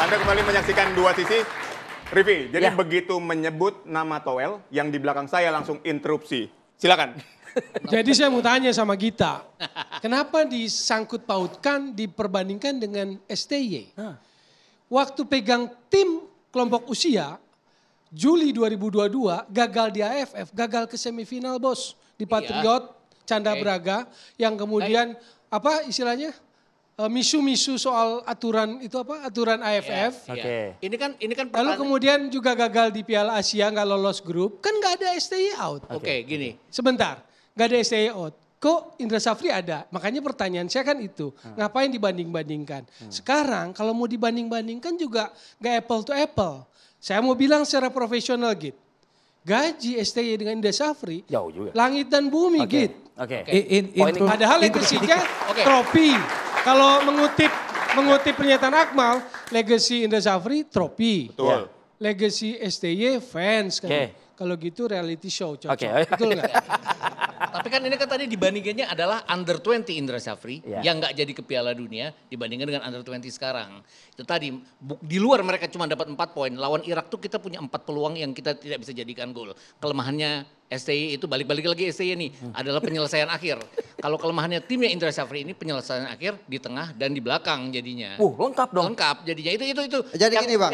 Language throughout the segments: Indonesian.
Anda kembali menyaksikan Dua Sisi. Rivi, jadi begitu menyebut nama Toel, yang di belakang saya langsung interupsi. Silakan. Jadi saya mau tanya sama Gita, kenapa disangkut pautkan, diperbandingkan dengan STY? Waktu pegang tim kelompok usia, Juli 2022 gagal di AFF, gagal ke semifinal bos. Di Patriot, Canda Braga, yang kemudian apa istilahnya? Misu-misu soal aturan itu apa? Aturan AFF. Ini kan Lalu kemudian juga gagal di Piala Asia, nggak lolos grup, kan nggak ada STY out. Oke, gini. Sebentar, nggak ada STY out. Kok Indra Safri ada? Makanya pertanyaan saya kan itu, ngapain dibanding-bandingkan? Sekarang kalau mau dibanding-bandingkan juga nggak apple to apple. Saya mau bilang secara profesional gitu. Gaji STY dengan Indra Safri, jauh juga. Langit dan bumi gitu. Padahal legasinya trofi. Kalau mengutip pernyataan Akmal, legacy Indra Safri trofi. Betul. Legacy STY fans kan. Kalau gitu reality show cocok. Betul nggak? Tapi kan ini kan tadi dibandingannya adalah under 20 Indra Safri yang nggak jadi ke Piala Dunia dibandingkan dengan under 20 sekarang. Itu tadi di luar mereka cuma dapat 4 poin. Lawan Irak tuh kita punya 4 peluang yang kita tidak bisa jadikan gol. Kelemahannya STY itu balik-balik lagi STY nih adalah penyelesaian akhir. Kalau kelemahannya timnya Indra Safri ini penyelesaian akhir di tengah dan di belakang jadinya. Lengkap dong. Lengkap jadinya itu. Jadi gini Bang,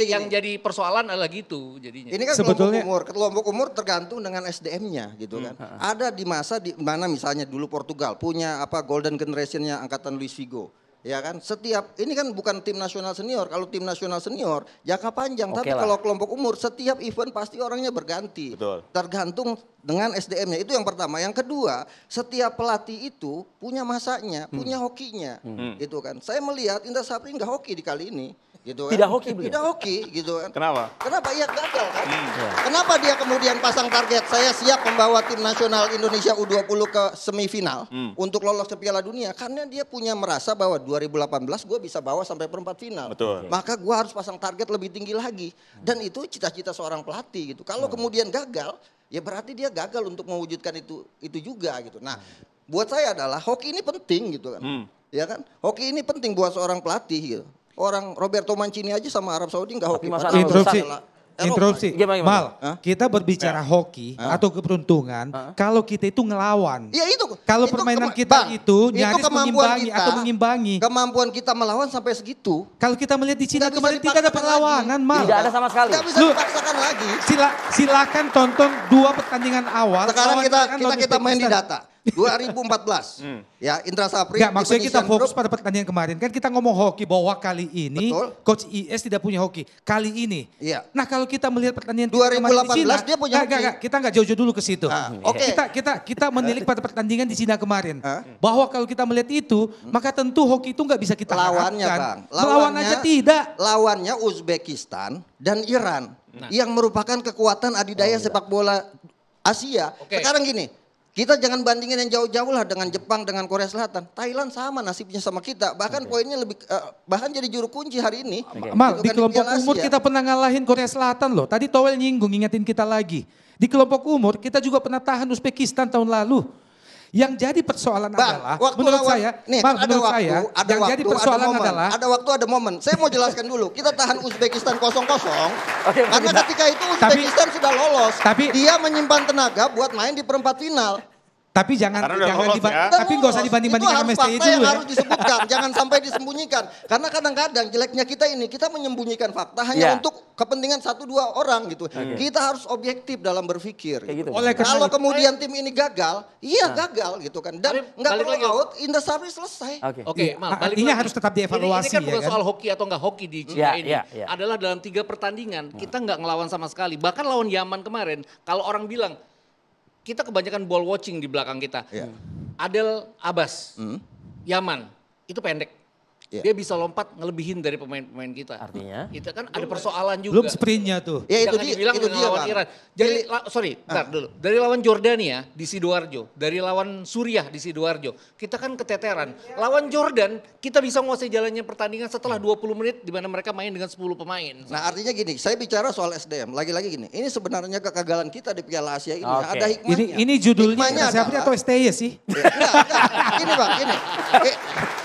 yang jadi persoalan adalah gitu jadinya. Ini kan sebetulnya kelompok umur tergantung dengan SDM-nya gitu kan. Ada di masa di mana misalnya dulu Portugal punya apa golden generation-nya angkatan Luis Figo. Ya kan, setiap ini kan bukan tim nasional senior. Kalau tim nasional senior jangka panjang, tapi kalau kelompok umur setiap event pasti orangnya berganti. Betul. Tergantung dengan SDM-nya. Itu yang pertama. Yang kedua, setiap pelatih itu punya masanya, punya hokinya, gitu kan. Saya melihat Indra Safri nggak hoki di kali ini. Gitu kan. Tidak hoki beliau. Tidak hoki gitu kan. Kenapa? Kenapa? Iya gagal kan. Kenapa dia kemudian pasang target saya siap membawa tim nasional Indonesia U20 ke semifinal untuk lolos ke Piala Dunia. Karena dia punya merasa bahwa 2018 gue bisa bawa sampai perempat final. Betul. Maka gue harus pasang target lebih tinggi lagi. Dan itu cita-cita seorang pelatih gitu. Kalau kemudian gagal, ya berarti dia gagal untuk mewujudkan itu juga gitu. Nah, buat saya adalah hoki ini penting gitu kan. Ya kan? Hoki ini penting buat seorang pelatih gitu. Orang Roberto Mancini aja sama Arab Saudi nggak hoki. Interupsi. Mal, kita berbicara hoki atau keberuntungan kalau kita itu ngelawan. Ya itu. Kalau permainan kita itu nyaris mengimbangi atau mengimbangi. Kemampuan kita melawan sampai segitu. Kalau kita melihat di Cina kemarin tidak ada perlawanan, Mal. Tidak ada sama sekali. Tidak bisa dipaksakan lagi. Silakan tonton 2 pertandingan awal. Sekarang kita main di data. 2014, ya Indra Safri. Enggak, maksudnya kita fokus pada pertandingan kemarin. Kan kita ngomong hoki bahwa kali ini Coach IS tidak punya hoki. Kali ini. Iya. Nah kalau kita melihat pertandingan 2018 di Cina, dia punya hoki. Kita nggak jauh-jauh dulu ke situ. Oke. Kita menilik pada pertandingan di Cina kemarin. Bahwa kalau kita melihat itu, maka tentu hoki itu nggak bisa kita lawannya, harapkan. Bang. Melawan aja tidak. Lawannya Uzbekistan dan Iran yang merupakan kekuatan adidaya sepak bola Asia. Sekarang gini. Kita jangan bandingin yang jauh-jauh lah dengan Jepang, dengan Korea Selatan. Thailand sama nasibnya sama kita. Bahkan poinnya lebih, bahkan jadi juru kunci hari ini. Mal, di kelompok umur kita pernah ngalahin Korea Selatan loh. Tadi Towel nyinggung, ingetin kita lagi. Di kelompok umur kita juga pernah tahan Uzbekistan tahun lalu. Yang jadi persoalan adalah, menurut saya, ada waktu ada momen. Saya mau jelaskan dulu. Kita tahan Uzbekistan 0-0. Karena ketika itu Uzbekistan sudah lolos. Dia menyimpan tenaga buat main di perempat final. Tapi tapi nggak usah dibanding-bandingkan sama STY dulu ya. Yang harus disebutkan, jangan sampai disembunyikan. Karena kadang-kadang jeleknya kita ini, kita menyembunyikan fakta hanya untuk kepentingan 1-2 orang gitu. Kita harus objektif dalam berpikir. Gitu. Kalau kemudian tim ini gagal, gagal gitu kan. Dan nggak perlu out, Indra Safri selesai. Artinya harus tetap dievaluasi. Ini kan bukan soal hoki atau nggak hoki di Cina ini. Adalah dalam 3 pertandingan, kita nggak ngelawan sama sekali. Bahkan lawan Yaman kemarin, kalau orang bilang, kita kebanyakan ball watching di belakang kita. Adel Abbas, Yaman, itu pendek. Dia bisa lompat ngelebihin dari pemain-pemain kita. Artinya? Itu kan ada persoalan juga. Belum sprintnya tuh. Ya Jangan dibilang lawan Iran. Jadi, bentar dulu. Dari lawan Jordania di Sidoarjo, dari lawan Suriah di Sidoarjo, kita kan keteteran. Lawan Jordan, kita bisa menguasai jalannya pertandingan setelah 20 menit di mana mereka main dengan 10 pemain. Nah artinya gini, saya bicara soal SDM, lagi-lagi gini. Ini sebenarnya kegagalan kita di Piala Asia ini. Ada hikmahnya. Ini judulnya Indra Safri atau STY sih? Enggak. Gini Bang, gini.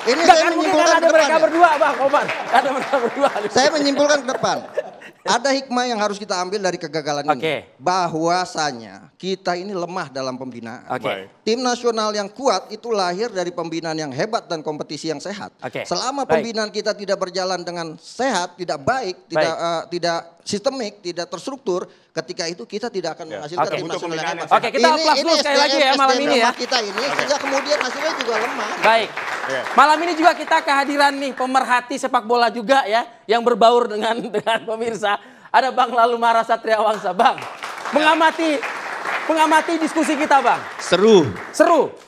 Ini Enggak, saya kan mungkin menyimpulkan kan ada ke mereka depan ya. berdua Bang Oman. Ada mereka berdua. Saya menyimpulkan ke depan. Ada hikmah yang harus kita ambil dari kegagalan Oke. ini. Bahwasanya kita ini lemah dalam pembinaan. Oke. Tim nasional yang kuat itu lahir dari pembinaan yang hebat dan kompetisi yang sehat. Oke. Selama Baik. pembinaan kita tidak berjalan dengan sehat, tidak baik, tidak sistemik, tidak terstruktur, ketika itu kita tidak akan menghasilkan Oke. tim Butuh nasional yang pembinaan hebat. Oke, kita aplaus dulu sekali lagi ya malam ini ya. SDM kita ini sehingga kemudian hasilnya juga lemah. Baik. Iya. Malam ini juga kita kehadiran nih pemerhati sepak bola juga ya, yang berbaur dengan pemirsa. Ada Bang Lalu Mara Satria Wangsa, Bang. Mengamati diskusi kita, Bang. Seru,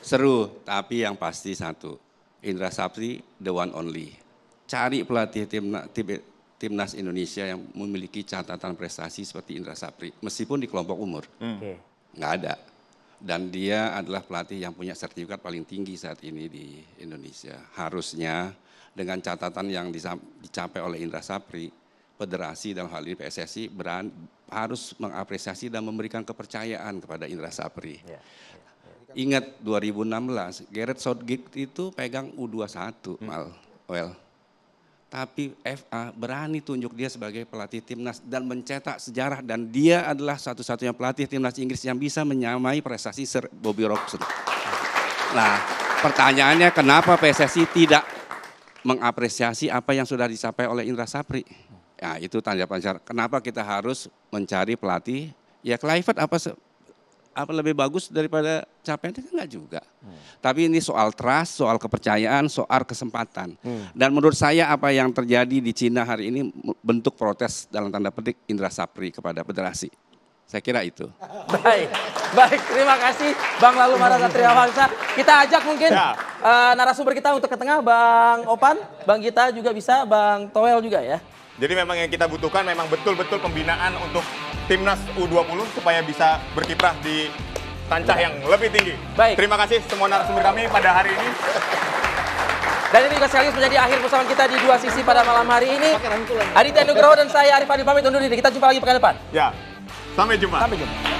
Seru. tapi yang pasti satu, Indra Sapri the one only. Cari pelatih timnas Indonesia yang memiliki catatan prestasi seperti Indra Sapri, meskipun di kelompok umur. Oke. Nggak ada. Dan dia adalah pelatih yang punya sertifikat paling tinggi saat ini di Indonesia. Harusnya dengan catatan yang dicapai oleh Indra Sapri, federasi dalam hal ini PSSI harus mengapresiasi dan memberikan kepercayaan kepada Indra Sapri. Ingat 2016, Gareth Southgate itu pegang U21, tapi FA berani tunjuk dia sebagai pelatih timnas dan mencetak sejarah, dan dia adalah satu-satunya pelatih timnas Inggris yang bisa menyamai prestasi Sir Bobby Robson. Nah, pertanyaannya kenapa PSSI tidak mengapresiasi apa yang sudah dicapai oleh Indra Sapri? Ya, itu tanda tanya. Kenapa kita harus mencari pelatih? Ya Kluivert apa lebih bagus daripada capaiannya? Enggak juga. Tapi ini soal trust, soal kepercayaan, soal kesempatan. Dan menurut saya apa yang terjadi di Cina hari ini bentuk protes dalam tanda petik Indra Sapri kepada federasi. Saya kira itu. Baik, terima kasih Bang Lalu Mara Satria Wangsa. Kita ajak mungkin narasumber kita untuk ke tengah, Bang Opan, Bang Gita juga bisa, Bang Toel juga ya. Jadi memang yang kita butuhkan memang betul-betul pembinaan untuk timnas U20 supaya bisa berkiprah di kancah yang lebih tinggi. Baik. Terima kasih semua narasumber kami pada hari ini. Dan ini juga sekaligus menjadi akhir persamaan kita di Dua Sisi pada malam hari ini. Aditya Nugroho dan saya Arif Fadil pamit undur diri. Kita jumpa lagi pekan depan. Ya, sampai jumpa. Sampai jumpa.